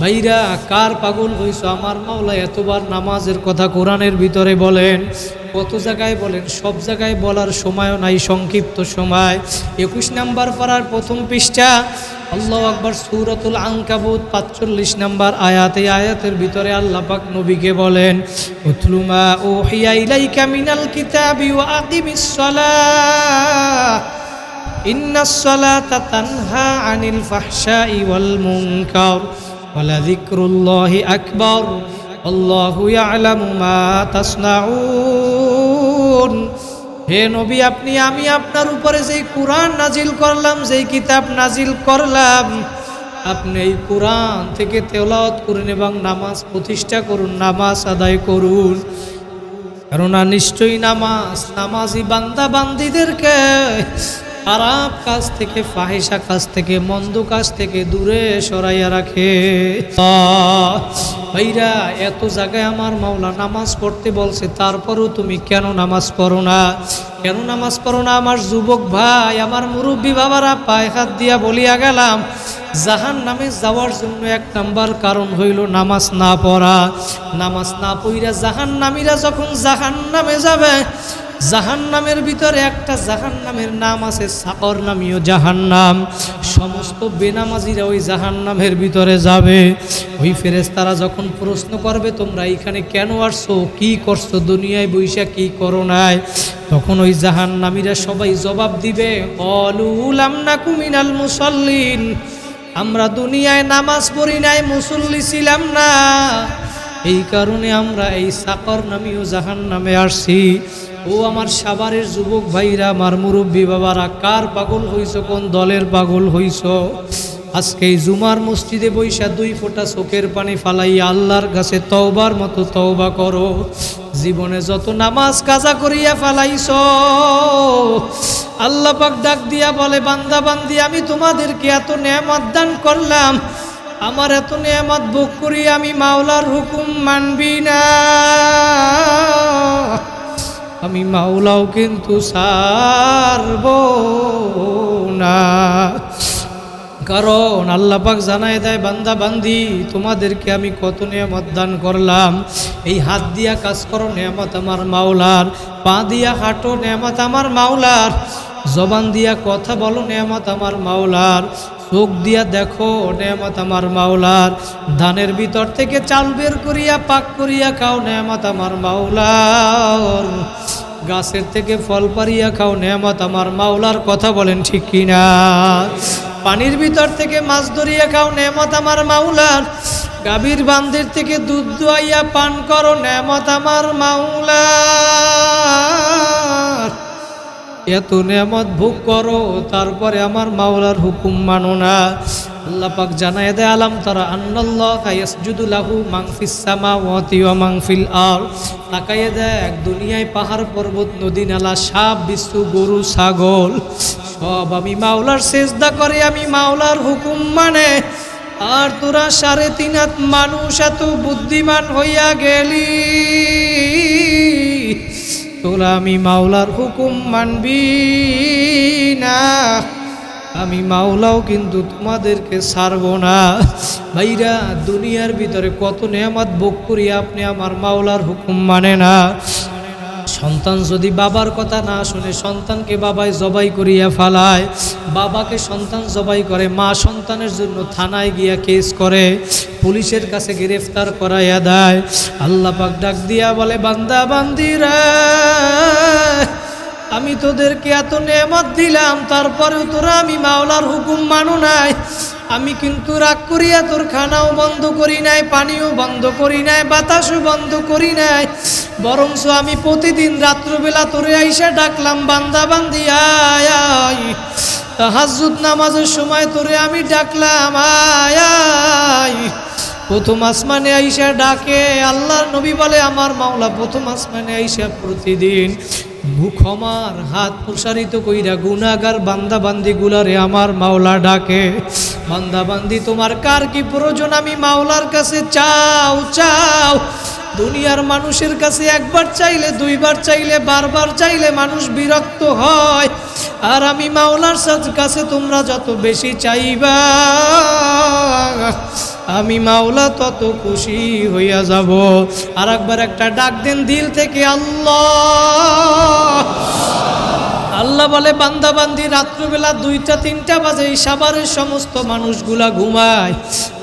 ভাইরা, কার পাগল হইছো? আমার মাওলা এতবার নামাজের কথা কোরআনের ভিতরে বলেন, কত জায়গায় বলেন, সব জায়গায় বলার সময়ও নাই, সংক্ষিপ্ত সময়। 21 নম্বর পারার প্রথম পৃষ্ঠা, আল্লাহু আকবার, সূরাতুল আনকাবুত 45 নম্বর আয়াত। এই আয়াতের ভিতরে আল্লাহ পাক নবীকে বলেন, উতলু মা উহিয়া ইলাইকা মিনাল কিতাবি ওয়া আকিমিস সালাহ ইন্নাস সালাতা তানহা আনিল ফাহশাই ওয়াল মুনকার ওয়ালা যিকরুল্লাহি আকবার আল্লাহু ইয়ালামু মা তাসনাউন। হে নবী, আমি আপনার উপরে যেই কোরআন নাজিল করলাম, যেই কিতাব নাজিল করলাম, আপনি এই কোরআন থেকে তেলাওয়াত করুন এবং নামাজ প্রতিষ্ঠা করুন, নামাজ আদায় করুন। কেননা নিশ্চয়ই নামাজি বান্দা বান্দিদেরকে খারাপ কাজ থেকে, ফাহিশা কাজ থেকে, মন্দ কাজ থেকে দূরে সরাইয়া রাখে। ভাইরা, এত জায়গায় আমার মাওলা নামাজ পড়তে বলছে, তারপরও তুমি কেন নামাজ পড়ো না? কেন নামাজ পড়ো না? আমার যুবক ভাই, আমার মুরব্বী বাবারা, পায়ে হাত দিয়া বলিয়া গেলাম, জাহান নামে যাওয়ার জন্য 1 নাম্বার কারণ হইল নামাজ না পড়া। নামাজ না পড়া জাহান্নামীরা যখন জাহান নামে যাবে, জাহান্নামের ভিতরে একটা জাহান্নামের নাম আছে সাকর নামীয় জাহান্নাম। সমস্ত বেনামাজিরা ওই জাহান্নামের ভিতরে যাবে। ওই ফেরেশতারা যখন প্রশ্ন করবে, তোমরা এখানে কেন আসছো, কি করছো, দুনিয়ায় বৈশা কি করো নাই, তখন ওই জাহান্নামীরা সবাই জবাব দিবে, ক্বালু লাম নাকু মিনাল মুসাল্লিন, আমরা দুনিয়ায় নামাজ পড়ি নাই, মুসল্লি ছিলাম না, এই কারণে আমরা এই সাকর নামীয় জাহান্নামে আসছি। ও আমার সাভারের যুবক ভাইরা, আমার মুরব্বী বাবারা, কার পাগল হইছ, কোন দলের পাগল হইছ? আজকে এই জুমার মসজিদে বৈশা 2 ফোঁটা চোখের পানি ফালাইয়া আল্লাহর কাছে তওবার মতো তওবা করো। জীবনে যত নামাজ কাজা করিয়া ফালাইছ, আল্লাহ পাক ডাক দিয়া বলে, বান্দা বান্দি, আমি তোমাদেরকে এত নেয়ামত দান করলাম, আমার এত নেয়ামত ভোগ করি আমি মাওলার হুকুম মানবি না, আমি মাওলাও কিন্তু ছাড়ব না। কারণ আল্লাহ পাক জানায় দেয়, বান্দা বান্দি, তোমাদেরকে আমি কত নেয়ামত দান করলাম। এই হাত দিয়া কাজ করো, নেয়ামত আমার মাওলার। পা দিয়া হাঁটো, নেয়ামত আমার মাওলার। জবান দিয়া কথা বলো, নেয়ামত আমার মাওলার। চোখ দিয়া দেখো, নেয়ামত আমার মাওলার। ধানের ভিতর থেকে চাল বের করিয়া পাক করিয়া খাও, নেয়ামত আমার মাওলার। গাছের থেকে ফল পারিয়া খাও, নেয়ামত আমার মাওলার। কথা বলেন ঠিক কিনা? পানির ভিতর থেকে মাছ ধরিয়া খাও, নেয়ামত আমার মাওলার। গাভীর বান্দির থেকে দুধ দুয়াইয়া পান করো, নেয়ামত আমার মাওলার। এত নেয়ামত ভোগ করো, তারপরে আমার মাওলার হুকুম মানো না। আল্লাহ পাক জানায় দেয় আলাম তারা আন্নাল্লাহা ইয়াসজুদু লাহু মান ফিস সামাওয়াতি ওয়া মান ফিল আরদ। তাকায়ে দেখ দুনিয়ায় পাহাড় পর্বত নদী নালা সাপ বিচ্ছু গরু ছাগল সব আমি মাওলার সেজদা করে, আমি মাওলার হুকুম মানে। আর তোরা 3.5 হাত মানুষ এত বুদ্ধিমান হইয়া গেলি, তোরা আমি মাওলার হুকুম মানবি না, আমি মাওলাও কিন্তু তোমাদেরকে ছাড়ব না। ভাইরা দুনিয়ার ভিতরে কত নেয়ামত ভোগ করি, আপনি আমার মাওলার হুকুম মানে না। সন্তান যদি বাবার কথা না শুনে সন্তানকে বাবাই জবাই করিয়া ফালায়, বাবাকে সন্তান জবাই করে, মা সন্তানের জন্য থানায় গিয়া কেস করে, পুলিশের কাছে গ্রেফতার করাইয়া দেয়। আল্লাহ পাক ডাক দিয়া বলে বান্দা বান্দিরা, আমি তোদেরকে এত নেয়ামত দিলাম, তারপরেও তোরা আমি মাওলার হুকুম মানো নাই। আমি কিন্তু রাগ করিয়া তোর খানাও বন্ধ করি নাই, পানিও বন্ধ করি নাই, বাতাসও বন্ধ করি নাই, বরঞ্চ আমি প্রতিদিন রাত্রবেলা তোরে আইসা ডাকলাম বান্দা বান্দি আয় আয়। তাহাজ্জুদ নামাজের সময় তোরে আমি ডাকলাম আয় আয়। প্রথম আসমানে আইসা ডাকে। আল্লাহর নবী বলে আমার মাওলা প্রথম আসমানে আইসা প্রতিদিন ক্ষমার হাত প্রসারিত কইরা গুনাহগার বান্দা বান্দি গুলারে আমার মাওলা ডাকে। বান্দা বান্দি তোমার কার কি প্রয়োজন, আমি মাওলার কাছে চাও চাও। দুনিয়ার মানুষের কাছে একবার চাইলে, দুইবার চাইলে, বারবার চাইলে মানুষ বিরক্ত হয়, আর আমি মাওলার কাছে তোমরা যত বেশি চাইবা আমি মাওলা তত খুশি হইয়া যাব। আর একবার একটা ডাক দেন দিল থেকে, আল্লাহ। আল্লাহ বলে বান্দা বান্দি রাত্রবেলা 2টা-3টা বাজে সাভারের সমস্ত মানুষগুলা ঘুমায়,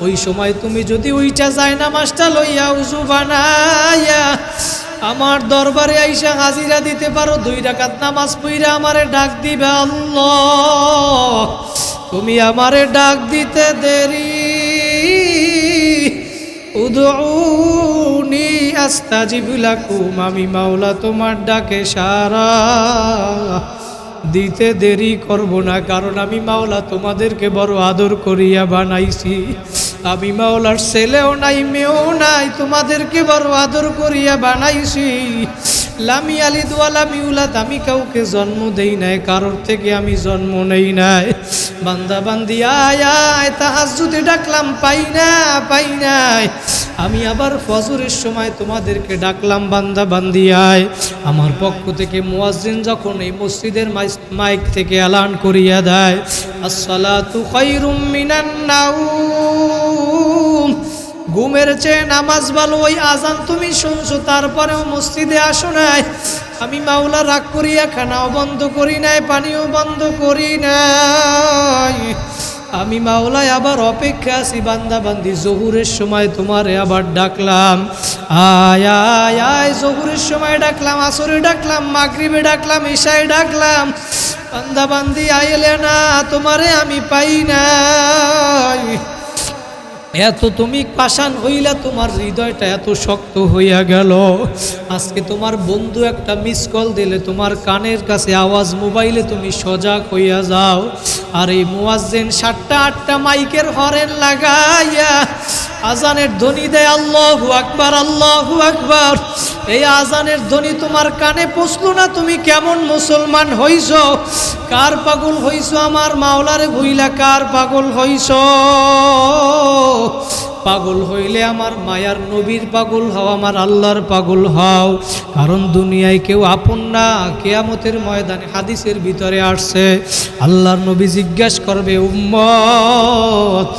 ওই সময় তুমি যদি ওইটা যায় নামাজটা লইয়া উযু বানাইয়া আমার দরবারে আইসা হাজিরা দিতে পারো, 2 রাকাত নামাজ পড়া আমারে ডাক দিবে, আল্লাহ তুমি আমারে ডাক দিতে দেরি, উদউনি আস্তাজিব লাকুম, আমি মাওলা তোমার ডাকে সাড়া দিতে দেরি করব না, কারণ আমি মাওলা তোমাদেরকে বড় আদর করিয়া বানাইছি। আমি মাওলার ছেলেও নাই মেয়েও নাই, তোমাদেরকে বড় আদর করিয়া বানাইছি। লামি আলিদ ওয়া লাম ইউলাদ, আমি কাউকে জন্ম দেই নাই, কারোর থেকে আমি জন্ম নেই নাই। বান্দা বান্দি আয় আয়, তাহাজ্জুদে ডাকলাম পাই না পাই নাই, আমি আবার ফজরের সময় তোমাদেরকে ডাকলাম বান্দা বান্দি আয়। আমার পক্ষ থেকে মুয়াজ্জিন যখন এই মসজিদের মাইক থেকে এলান করিয়া দেয় আসসালাতু খায়রুম মিনান নাউম, ঘুমের চেয়ে নামাজ ভালো, ওই আজান তুমি শুনছো তারপরেও মসজিদে আসো নাই, আমি মাওলা রাগ করিয়া খানাও বন্ধ করি নাই, পানিও বন্ধ করি নাই, আমি মাওলায় আবার অপেক্ষা আছি। বান্দা বান্দি জহুরের সময় তোমারে আবার ডাকলাম আয় আয় আয়, জহুরের সময় ডাকলাম, আসরে ডাকলাম, মাগরিবে ডাকলাম, ইশায় ডাকলাম, বান্দা বান্দি আইলে না, তোমারে আমি পাই নাই। এত তুমি পাষাণ হইলা, তোমার হৃদয়টা এত শক্ত হইয়া গেল, আজকে তোমার বন্ধু একটা মিস কল দিলে তোমার কানের কাছে আওয়াজ, মোবাইলে তুমি সজাগ হইয়া যাও। আর এই মুয়াজ্জিন 7টা-8টা মাইকের হরেন লাগাইয়া আজানের ধ্বনি দেয় আল্লাহু আকবার আল্লাহু আকবার। এই আজানের ধ্বনি তোমার কানে পৌঁছলো না, তুমি কেমন মুসলমান হইছ? কার পাগল হইছ? আমার মাওলারে ভুইলা কার পাগল হইছ? পাগল হইলে আমার মায়ার নবীর পাগল হও, আমার আল্লাহর পাগল হও, কারণ দুনিয়ায় কেউ আপন না। কিয়ামতের ময়দানে হাদিসের ভিতরে আসছে আল্লাহর নবী জিজ্ঞাসা করবে উম্মত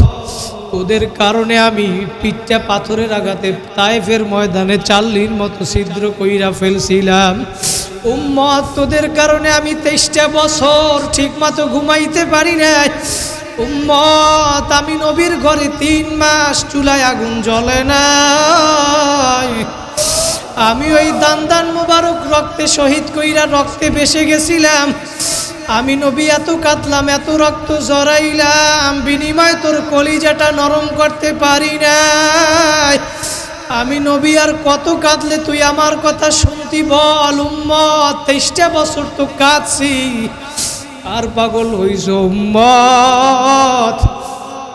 ওদের কারণে আমি পিঠটা পাথরের আঘাতে তায়েফের ময়দানে 40 মতো ছিদ্র কইরা ফেলছিলাম, উম্মত তোদের কারণে আমি 23টা বছর ঠিকমতো ঘুমাইতে পারি নাই, উম্মত আমি নবীর ঘরে 3 মাস চুলায় আগুন জ্বলে নাই, আমি ওই দান মুবারক রক্তে শহীদ কইরা রক্তে বেসে গেছিলাম, আমি নবী এত কাঁদলাম এত রক্ত জড়াইলাম, বিনিময় তোর কলিজাটা নরম করতে পারি নাই, আমি নবী আর কত কাঁদলে তুই আমার কথা শুনতি বল? উম্মত 23টা বছর তো কাঁদছি, আর পাগল হইছ উম্মত?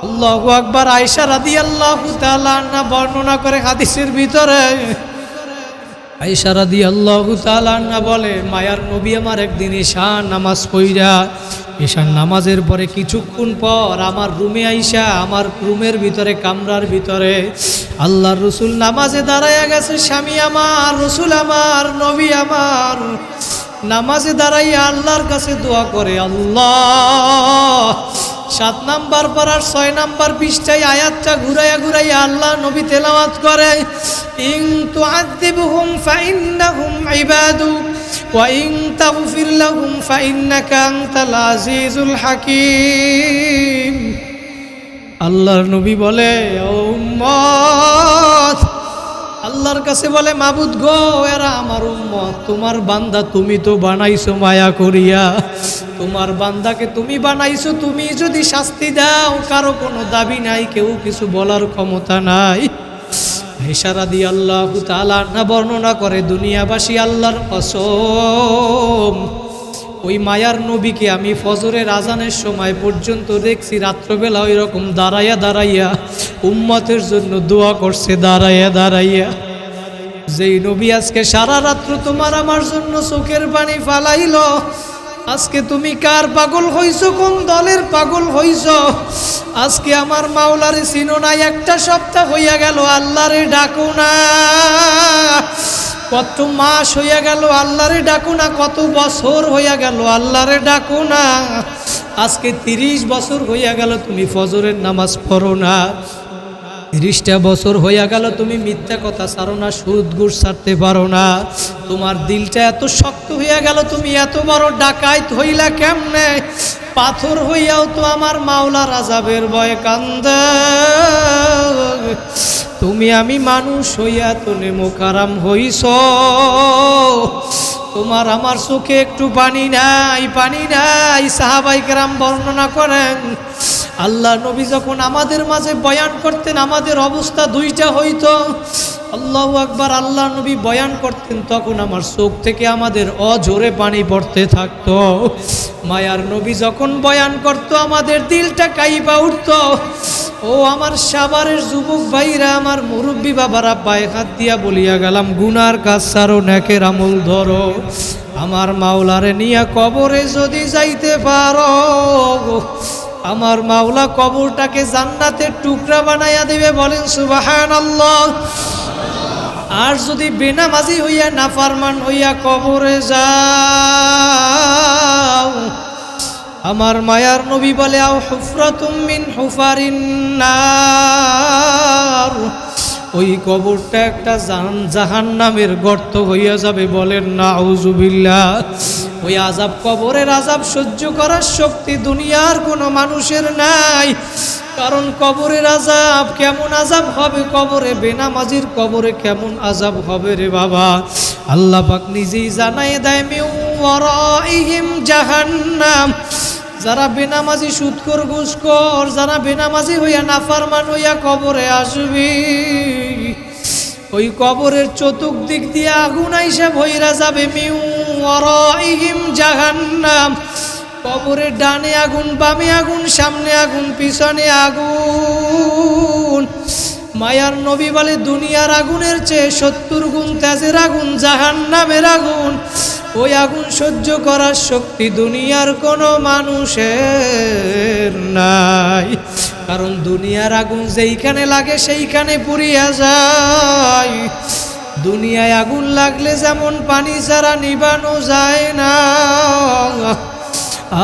আল্লাহু আকবার। আয়েশা রাদিয়াল্লাহু তাআলা আনহা বর্ণনা করে হাদিসের ভিতরে, আয়েশা রাদিয়াল্লাহু তাআলা আনহা বলে, মায়ার নবী আমার একদিন ঈশা নামাজ পড়া, ঈশার নামাজের পরে কিছুক্ষণ পর আমার রুমে আইসা, আমার রুমের ভিতরে কামরার ভিতরে আল্লাহর রসুল নামাজে দাঁড়াইয়া গেছে। স্বামী আমার, রসুল আমার, নবী আমার নামাজে দাঁড়াইয়া আল্লাহর কাছে দোয়া করে। আল্লাহ 7 নাম্বার পারার 6 নাম্বার পৃষ্ঠায় আয়াতটা ঘুরাইয়া ঘুরাইয়া আল্লাহ নবী তেলাওয়াত করে, ইন তুআযিবহুম ফাইন্নাহুম ইবাদুক ওয়া ইন তাগফির লাহুম ফাইন্নাকা আনতাল আজিজুল হাকীম। আল্লাহর নবী বলে, ও উম্মত, আল্লাহর কাছে বলে, মাবুদ গো, এরা আমার উম্মত, তোমার বান্দা, তুমি তো বানাইছো মায়া করিয়া, তোমার বান্দাকে তুমি বানাইছো, তুমি যদি শাস্তি দাও কারো কোনো দাবি নাই, কেউ কিছু বলার ক্ষমতা নাই। আয়েশা রাদিয়াল্লাহু তাআলা আনহা বর্ণনা করে, দুনিয়াবাসী আল্লাহর কসম, ওই মায়ার নবীকে আমি ফজরের আজানের সময় পর্যন্ত দেখছি রাত্রবেলা ওই রকম দাঁড়াইয়া দাঁড়াইয়া উম্মতের জন্য দোয়া করছে, দাঁড়াইয়া দাঁড়াইয়া। যেই নবী আজকে সারা রাত্র তোমার আমার জন্য চোখের পানি ফালাইল, আজকে তুমি কার পাগল হইছো, কোন দলের পাগল হইছো? আজকে আমার মাওলারে চিনো না, একটা সপ্তাহ হইয়া গেল আল্লাহরে ডাকো না, কত মাস হইয়া গেল আল্লাহরে ডাকো না, কত বছর হইয়া গেল আল্লাহরে ডাকো না। আজকে 30 বছর হইয়া গেল তুমি ফজরের নামাজ পড়ো না, 30টা বছর হইয়া গেল তুমি মিথ্যা কথা ছাড়ো না, সুদ ঘুষ ছাড়তে পারো না। তোমার দিলটা এত শক্ত হইয়া গেল, তুমি এত বড় ডাকাইত হইলা কেমনে? পাথর হইয়াও তো আমার মাওলার আযাবের ভয়ে কান্দে। তুমি আমি মানুষ হইয়া তো নেমোকারাম হইছ, তোমার আমার চোখে একটু পানি নাই, পানি নাই। সাহাবায়ে কেরাম বর্ণনা করেন, আল্লাহ নবী যখন আমাদের মাঝে বয়ান করতেন আমাদের অবস্থা দুইটা হইতো। আল্লাহু আকবার, আল্লাহ নবী বয়ান করতেন তখন আমার চোখ থেকে আমাদের অঝরে পানি পড়তে থাকতো। মায়ার নবী যখন বয়ান করত আমাদের দিলটা কাইবা উঠত। ও আমার সাভারের যুবক ভাইরা, আমার মুরব্বী বাবারা, পায়ে হাত দিয়া বলিয়া গেলাম, গুনার কাজ ছাড়ো, নেকের আমল ধরো। আমার মাওলারে নিয়া কবরে যদি যাইতে পারো, আমার মাওলা কবরটাকে জান্নাতের টুকরা বানাইয়া দেবে। বলেন সুবহানাল্লাহ। আর যদি বেনামাজি হইয়া নাফরমান হইয়া কবরে যাও, আমার মায়ার নবী বলে, আও হুফরাতুম মিন হুফারিন নার, ওই কবরটা একটা জাহান্নামের গর্ত হইয়া যাবে। বলেন নাউজুবিল্লাহ। ওই আযাব, কবরের আযাব সহ্য করার শক্তি দুনিয়ার কোনো মানুষের নাই। কারণ কবরের আযাব কেমন আযাব হবে, কবরে বেনামাজির কবরে কেমন আযাব হবে রে বাবা, আল্লাহ পাক নিজেই জানায় দেয়, মিন ওয়ারাইহিম জাহান্নাম। যারা বেনামাজি, সুদখোর, ঘুষখোর, যারা বেনামাজি হইয়া নাফরমান হইয়া কবরে আসবে, ওই কবরের চতুর্দিক দিয়ে আগুন আইসা ভইরা যাবে। মিন ওয়ারাইহিম জাহান্নাম। কবরের ডানে আগুন, বামে আগুন, সামনে আগুন, পিছনে আগুন। মায়ার নবী বলে, দুনিয়ার আগুনের চেয়ে 70 গুণ তেজের আগুন জাহান্নামের আগুন। ওই আগুন সহ্য করার শক্তি দুনিয়ার কোনো মানুষের নাই। কারণ দুনিয়ার আগুন যেইখানে লাগে সেইখানে পুড়িয়া যায়। দুনিয়ায় আগুন লাগলে যেমন পানি ছাড়া নিবানো যায় না,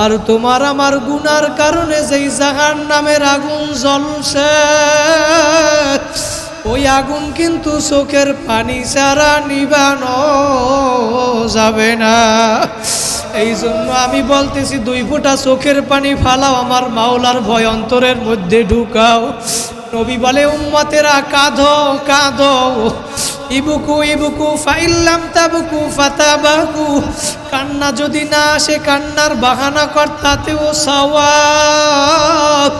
আর তোমার আমার গুনার কারণে যেই জাহান্নামের আগুন জ্বলছে, ওই আগুন কিন্তু চোখের পানি ছাড়া নিবানো যাবে না। এই জন্য আমি বলতেছি, 2 ফোঁটা চোখের পানি ফালাও, আমার মাওলার ভয় অন্তরের মধ্যে ঢুকাও। নবী বলে, উম্মতেরা কাঁদো কাঁদো, ইবুকু ইবুকু ফাইল্লাম তাবুকু ফাতাবাকু। কান্না যদি না আসে, কান্নার বাহানা কর, তাতেও সওয়াব।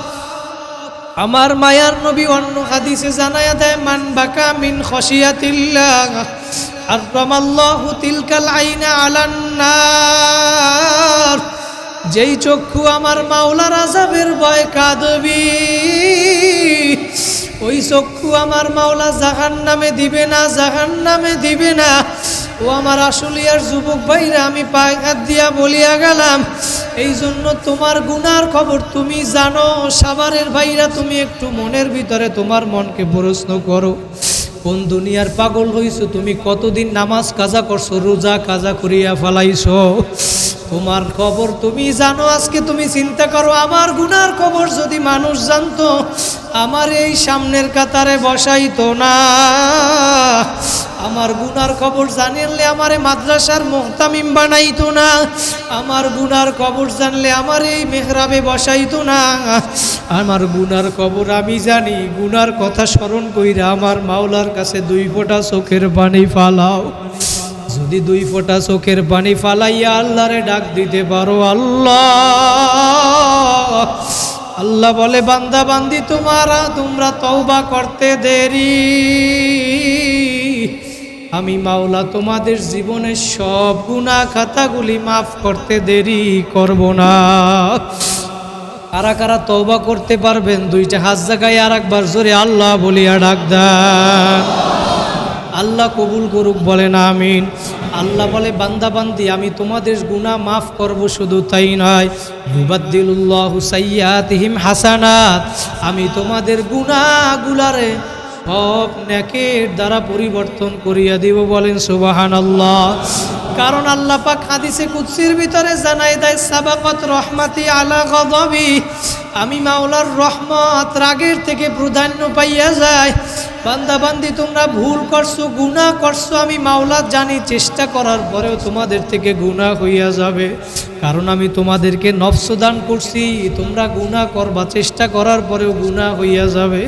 আমার মায়ার নবী অন্য হাদিসে জানায়া দেয়, মান বাকা মিন খশিয়াতিল্লাহ হারামাল্লাহু তিলকাল আইনা আলান নার। যেই চক্ষু আমার মাওলার আযাবের ভয় কাঁদবি, ওই চক্ষু আমার মাওলা জাহান্নামে দিবে না, জাহান্নামে দিবে না। ও আমার আশুলিয়ার যুবক ভাইরা, আমি পায়ে হাত দিয়া বলিয়া গেলাম, এই জন্য তোমার গুনার খবর তুমি জানো। সাভারের ভাইরা, তুমি একটু মনের ভিতরে তোমার মনকে প্রশ্ন করো, কোন দুনিয়ার পাগল হইছো তুমি? কতদিন নামাজ কাজা করছো, রোজা কাজা করিয়া ফেলাইছো? তোমার খবর তুমি জানো। আজকে তুমি চিন্তা করো, আমার গুনার খবর যদি মানুষ জানতো, আমার এই সামনের কাতারে বসাইতো না। আমার গুনার খবর জানলে আমারে মাদ্রাসার মুহতামিম বানাইতো না। আমার গুনার খবর জানলে আমার এই মেহরাবে বসাইতো না। আমার গুনার খবর আমি জানি। গুনার কথা স্মরণ কইরা আমার মাওলার কাছে 2 ফোঁটা চোখের পানি ফালাও। যদি 2 ফোঁটা চোখের পানি ফালাইয়া আল্লাহরে ডাক দিতে পারো, আল্লাহ, আল্লাহ বলে, বান্দা বান্দি তোমরা তওবা করতে দেরি, আমি মাওলা তোমাদের জীবনের সব গুনাহ খাতাগুলি মাফ করতে দেরি করব না। কারা কারা তওবা করতে পারবেন? 2টা হাত জায়গায় আর একবার জোরে আল্লাহ বলিয়া ডাক দেন। আল্লাহ কবুল করুক, বলেন আমিন। আল্লাহ বলে, বান্দা বান্দি আমি তোমাদের গুনাহ মাফ করব, শুধু তাই নয়, ইউবাদদিলুল্লাহু সাইয়্যাতিহিম হাসানাত, আমি তোমাদের গুনাহগুলারে সব নেকের দ্বারা পরিবর্তন করিয়া দিব, বলেন সুবহানাল্লাহ। কারণ আল্লাহ পাক হাদিসে কুদসির ভিতরে জানাই দেয়, সাবাকাত রহমাতি আলা গযবি, আমি মাওলার রহমত রাগের থেকে প্রাধান্য পাইয়া যায়। বান্দা বান্দি তোমরা ভুল করছো, গুনাহ করছো, আমি মাওলা জানি, চেষ্টা করার পরেও তোমাদের থেকে গুনাহ হইয়া যাবে। কারণ আমি তোমাদেরকে নফস দান করছি, তোমরা গুনাহ করবা, চেষ্টা করার পরেও গুনাহ হইয়া যাবে।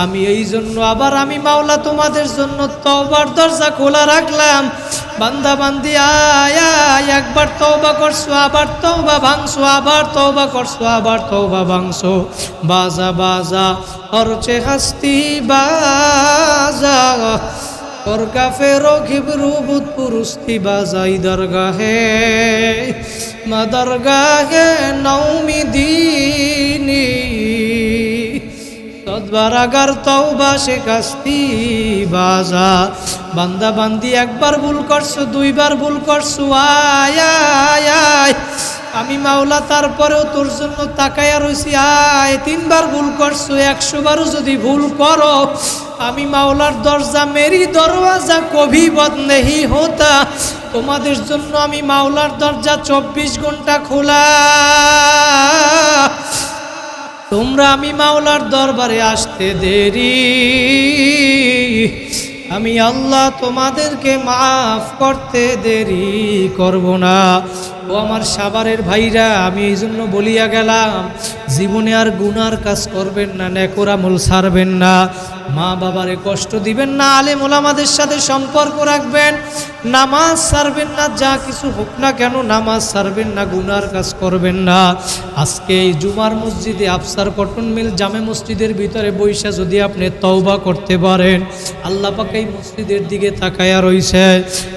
আমি এই জন্য আবার আমি মাওলা তোমাদের জন্য তওবার দরজা খোলা রাখলাম। বান্দা বান্দি আয় আয়, একবার তওবা করছো, আবার তওবা ভাঙছো, আবার তওবা করছো, আবার তওবা ভাঙছো। বাজা বাজা অরচে হাস্তি বাজা, और काफेरों घिबरू बुत पुरुस्ती बाजाई दरगाहे मदरगाहे नौमी दीनी तदबारागार तौबा शिकस्ती बाजा। बांदा बांदी একবার ভুল করছো, 2 বার ভুল করছো, আয় আয় আয়, আমি মাওলা তারপরেও তোর জন্য তাকায়া রইছি, আয়। 3 বার ভুল করছো, 100 বারও যদি ভুল করো, আমি মাওলার দরজা, মেরি দরওয়াজা কভি বন্ধ নেহি হোতা, তোমাদের জন্য আমি মাওলার দরজা 24 ঘন্টা খোলা। তোমরা আমি মাওলার দরবারে আসতে দেরি, আমি আল্লাহ তোমাদেরকে মাফ করতে দেরি করব না। ও আমার সাভারের ভাইরা, আমি এই জন্য বলিয়া গেলাম, জীবনে আর গুনার কাজ করবেন না, নেকর আমল ছাড়বেন না, মা বাবারে কষ্ট দিবেন না, আলেম ওলামাদের সাথে সম্পর্ক রাখবেন, নামাজ ছাড়বেন না, যা কিছু হোক না কেন নামাজ ছাড়বেন না, গুনার কাজ করবেন না। আজকে এই জুমার মসজিদে, আফসার কটন মিল জামে মসজিদের ভিতরে বৈশা যদি আপনি তওবা করতে পারেন, আল্লাহ পাক এই মসজিদের দিকে তাকায়া রইছে।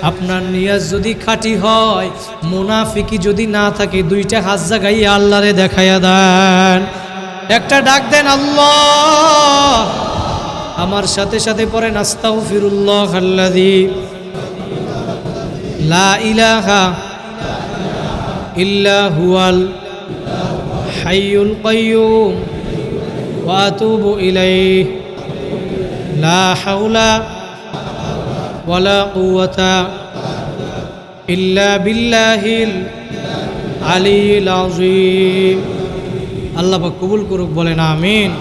আপনার নিয়াজ যদি খাঁটি হয়, মুনাফিকি যদি না থাকে, 2টা হাত জাগাইয়া আল্লাহরে দেখাইয়া দেন, একটা ডাক দেন আল্লাহ। আমার সাথে সাথে পড়েন, আস্তাগফিরুল্লাহ আল্লাযী লা ইলাহা ইল্লা হুয়াল হাইয়ুল কাইয়্যুম ওয়া আতুবু ইলাইহি লা হাওলা ওয়ালা কুওয়াতা ইল্লা বিল্লাহিল আলিয়্যিল আযীম। আল্লাহ পাক কবুল করুক, বলেন আমিন।